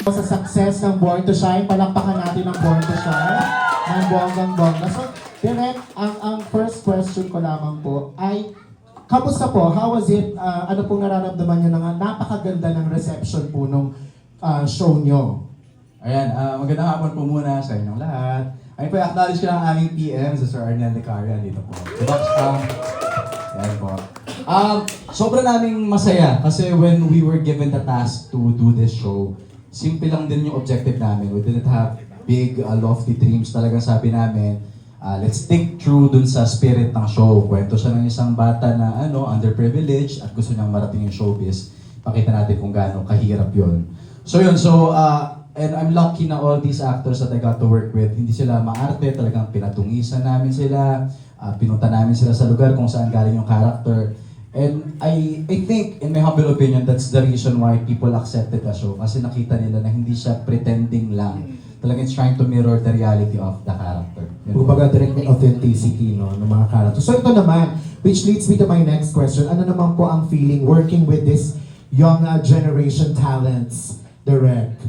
Sa success ng Born to Shine, palakpakan natin ang Born to Shine ng bonggang-bongga. So, direct, ang first question ko lamang po ay, kamusta po? How was it? Ano pong nararamdaman nyo na napakaganda ng reception po nung show nyo? Ayan, magandang hapon po muna sa inyong lahat. Ayun po, acknowledge ko lang ang aming PM sa Sir Arnel Lecaria dito po. Ayan po. Sobrang naming masaya kasi when we were given the task to do this show, simple lang din yung objective namin. We didn't have big, lofty dreams. Talagang sabi namin, let's stick true dun sa spirit ng show. Kwento siya ng isang bata na underprivileged at gusto niyang marating yung showbiz. Pakita natin kung gaano kahirap yun. So yun, and I'm lucky na all these actors that I got to work with, hindi sila maarte, talagang pinatungisan namin sila, pinunta namin sila sa lugar kung saan galing yung character. And I think, in my humble opinion, that's the reason why people accepted the show. Kasi nakita nila na hindi siya pretending lang. Talagang it's trying to mirror the reality of the character. Kumbaga direct may authenticity ng mga characters. So ito naman, which leads me to my next question. Ano naman po ang feeling working with this young generation talents, direct?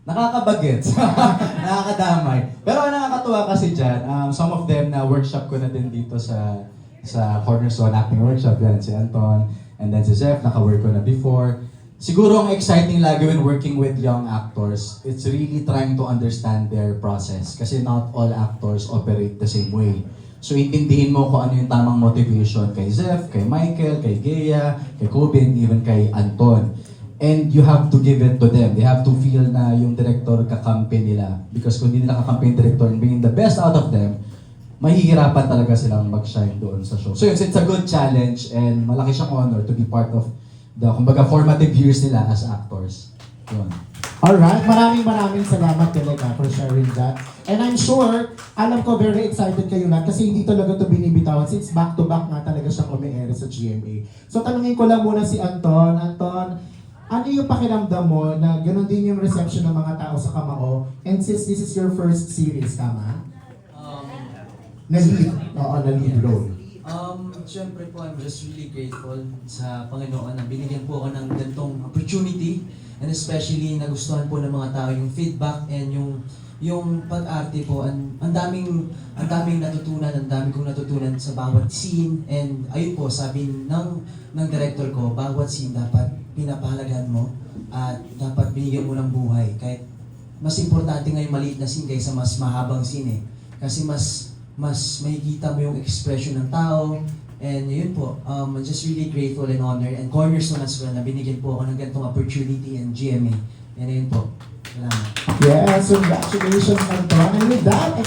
Nakakabagets, nakakadamay. Pero ang nakakatuwa kasi dyan, some of them na workshop ko na din dito sa Cornerstone Acting Workshop, yan si Anton, and then si Zeph, naka-work ko na before. Siguro ang exciting lagi when working with young actors, it's really trying to understand their process. Kasi not all actors operate the same way. So intindihin mo kung ano yung tamang motivation kay Zeph, kay Michael, kay Gea, kay Coben, even kay Anton. And you have to give it to them. They have to feel na yung director kakampi nila. Because kung hindi nila kakampi yung director and bringing the best out of them, mahihirapan talaga silang mag-shine doon sa show. So yun, it's a good challenge and malaki siyang honor to be part of the, kumbaga, formative years nila as actors. Yun. Alright, maraming salamat talaga for sharing that. And I'm sure, alam ko very excited kayo lahat kasi hindi talaga ito binibitawan since back-to-back nga talaga siyang umi-air sa GMA. So tanungin ko lang muna si Anton. Anton, ano yung pakiramdam mo na gano'n din yung reception ng mga tao sa Kamao? And since this is your first series, tama? Na-lead. Oo, na-lead role. Siyempre po, I'm just really grateful sa Panginoon na binigyan po ako ng ganitong opportunity and especially nagustuhan po ng mga tao yung feedback and yung pag-arte po. Ang daming natutunan, ang dami kong natutunan sa bawat scene and ayun po, sabi ng director ko, bawat scene dapat pinapahalagahan mo at dapat binigyan mo ng buhay. Kahit mas importante nga yung maliit na scene kaysa mas mahabang scene eh. Kasi mas makikita mo yung expression ng tao. And yun po, I'm just really grateful and honored. And Cornerstone as well na binigyan po ako ng ganitong opportunity and GMA. And yun po. Salamat. Yes, congratulations, Anton. And with that,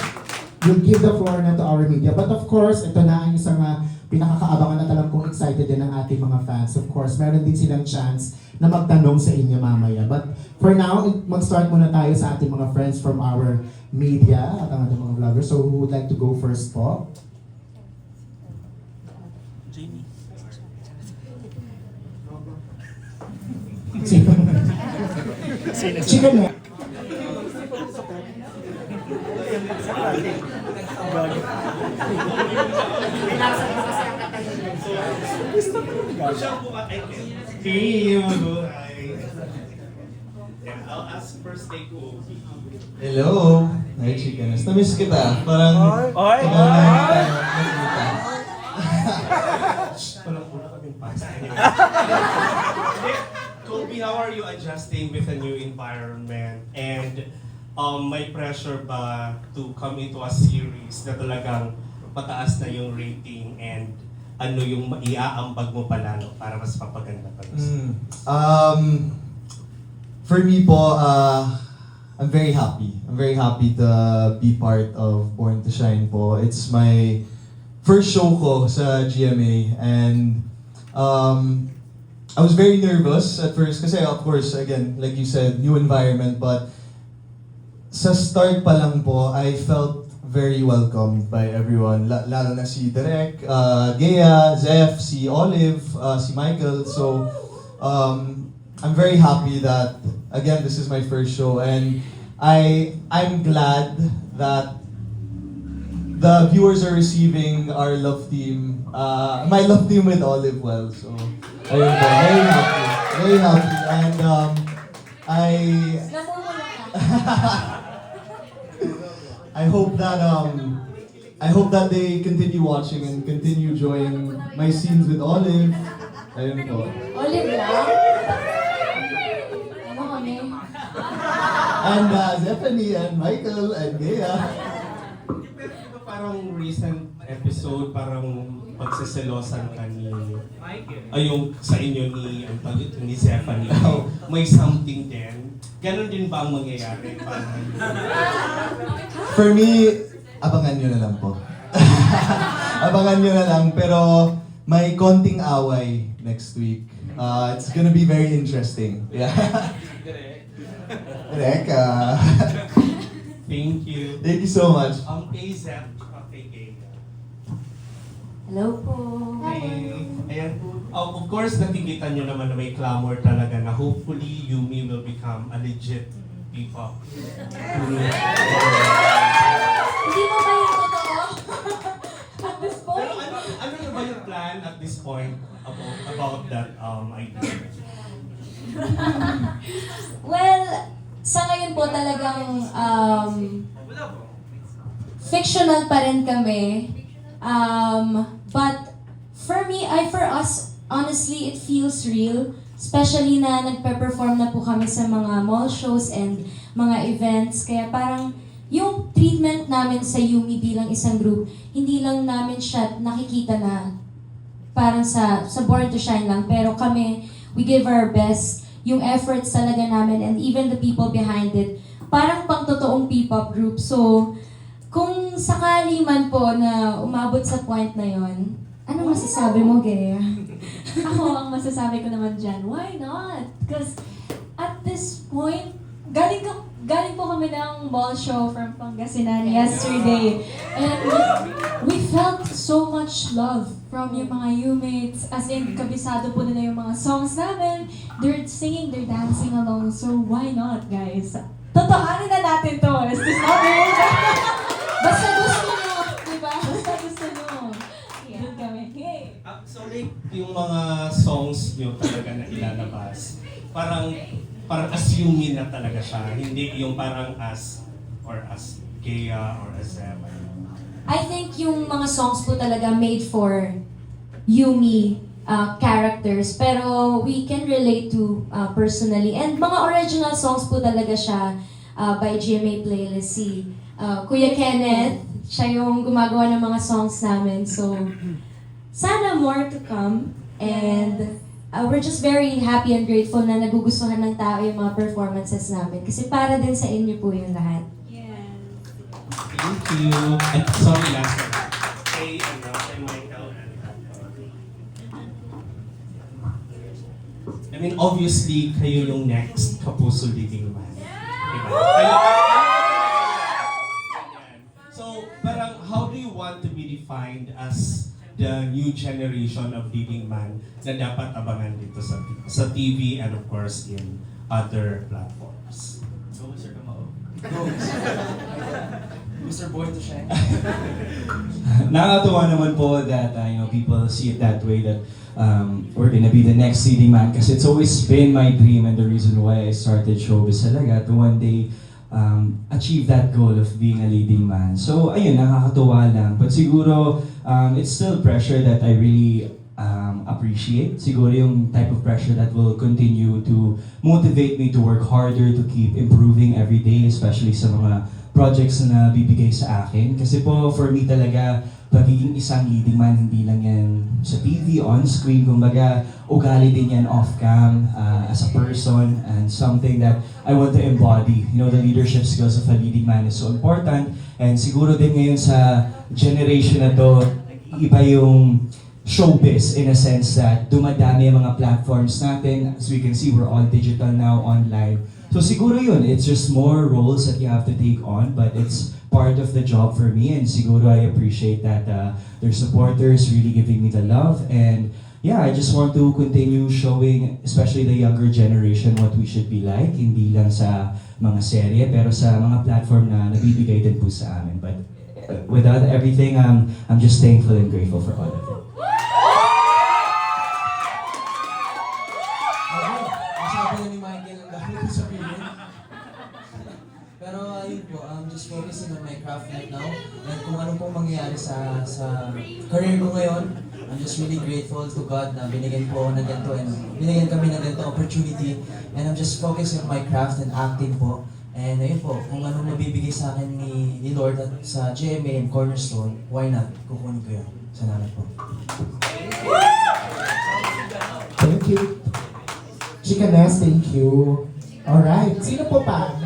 we'll give the floor na to our media. But of course, ito na ang isang pinakakaabangan at alam kong excited din ang ating mga fans. Of course, meron din silang chance na magtanong sa inyo mamaya. But for now, mag-start muna tayo sa ating mga friends from our media at ang ating mga vloggers. So who would like to go first po? Jamie. Chicken mo. I'll ask first take ko. Hello! Hi, chikanas. Namiss kita. Parang... Oy! Parang una kaming pasta. Colby, how are you adjusting with a new environment? And may pressure ba to come into a series na talagang mataas na yung rating and ano yung maiaambag mo palalo para mas papaganda pa rin? For me po, I'm very happy. I'm very happy to be part of Born to Shine po. It's my first show ko sa GMA and I was very nervous at first kasi of course, again, like you said, new environment, but sa start pa lang po, I felt very welcomed by everyone. Lalo na si Direk, Gea, Zeph, si Olive, si Michael. So, I'm very happy that, again, this is my first show and I'm glad that the viewers are receiving our love team, my love team with Olive well. So, ayun po, very happy. And I I hope that they continue watching and continue enjoying my scenes with Olive. Ayun po. Olive lang? Ano kami? And Zephanie and Michael and Gea. Pero di ba parang recent episode, parang pagsiselosan ka ni, ay yung sa inyo ni, ang tawag ito, ni Zephanie, may something din. Ganon din ba ang mangyayari? Parang, For me, abangan nyo na lang po. Abangan nyo na lang, pero may konting away next week. It's gonna be very interesting. Yeah. Reka. thank you. Thank you so much. Ang kay Zeph, kay Gaya. Hello po. Ayan po. Of course, nakikita nyo naman na may clamor talaga na hopefully Yumi will become a legit P-pop. Hindi mo ba yung totoo? At this Pero point? ano na ba yung plan at this point about that idea? Well, sa ngayon po talagang fictional pa rin kami. But for me, for us, honestly, it feels real. Especially na nagpe-perform na po kami sa mga mall shows and mga events. Kaya parang yung treatment namin sa Yumi bilang isang group, hindi lang namin siya nakikita na parang sa Born to Shine lang. Pero kami, we give our best. Yung efforts talaga namin and even the people behind it, parang pang totoong P-pop group. So, kung sakali man po na umabot sa point na yon, ano masasabi mo, Gea? Ako, ang masasabi ko naman dyan, why not? Because at this point, galing po kami ng mall show from Pangasinan yesterday. And we felt so much love from yung mga U-mates. As in, kabisado po nila yung mga songs namin. They're singing, they're dancing along. So why not, guys? Totohanin na natin to. Is this not real? Basta gusto nyo, di ba? Basta gusto nyo. Doon kami. Hey! So like, yung mga songs nyo talaga na ilalabas, parang assuming na talaga siya, hindi yung parang as Gea or as Zep. I think yung mga songs po talaga made for Yumi characters, pero we can relate to personally. And mga original songs po talaga siya by GMA Playlist. Si Kuya Kenneth, siya yung gumagawa ng mga songs namin. So, sana more to come. And we're just very happy and grateful na nagugustuhan ng tao yung mga performances namin. Kasi para din sa inyo po yung lahat. Yes. Thank you. And sorry, last one. Kay Michael I mean, obviously, kayo yung next Kapuso Leading Man. Diba? So, parang how do you want to be defined as the new generation of leading man na dapat abangan dito sa TV and of course in other platforms? Go, Mr. Kamao. Go, Mr. Born to Shine. Nakakatuwa naman po that people see it that way, that we're gonna be the next leading man, kasi it's always been my dream and the reason why I started showbiz talaga to one day achieve that goal of being a leading man. So ayun, nakakatuwa lang. But siguro it's still pressure that I really appreciate. Siguro yung type of pressure that will continue to motivate me to work harder, to keep improving every day, especially sa mga projects na bibigay sa akin. Kasi po, for me talaga, pagiging isang leading man, hindi lang yan sa TV, on screen, kumbaga, ugali din yan off-cam, as a person, and something that I want to embody. You know, the leadership skills of a leading man is so important, and siguro din ngayon sa generation na to, iba yung showbiz in a sense that dumadami ang mga platforms natin. As we can see, we're all digital now, online. So siguro yun, it's just more roles that you have to take on, but it's part of the job for me, and siguro I appreciate that their supporters really giving me the love, and yeah, I just want to continue showing, especially the younger generation, what we should be like, hindi lang sa mga serye, pero sa mga platform na nabibigay din po sa amin. But without everything, I'm just thankful and grateful for all of it. Sabi na ni Michael ang dami ko sabihin. Pero ayun po, I'm just focusing on my craft right now. And kung ano pong mangyayari sa career ko ngayon, I'm just really grateful to God na binigyan po ako ng ganito and binigyan kami ng ganito opportunity. And I'm just focusing on my craft and acting po. And ayun po, kung ano mabibigay sa akin ni Lord at sa GMA and Cornerstone, why not? Kukunin ko yun. Salamat po. Thank you. Chikanes, thank you. Alright, sino po pa?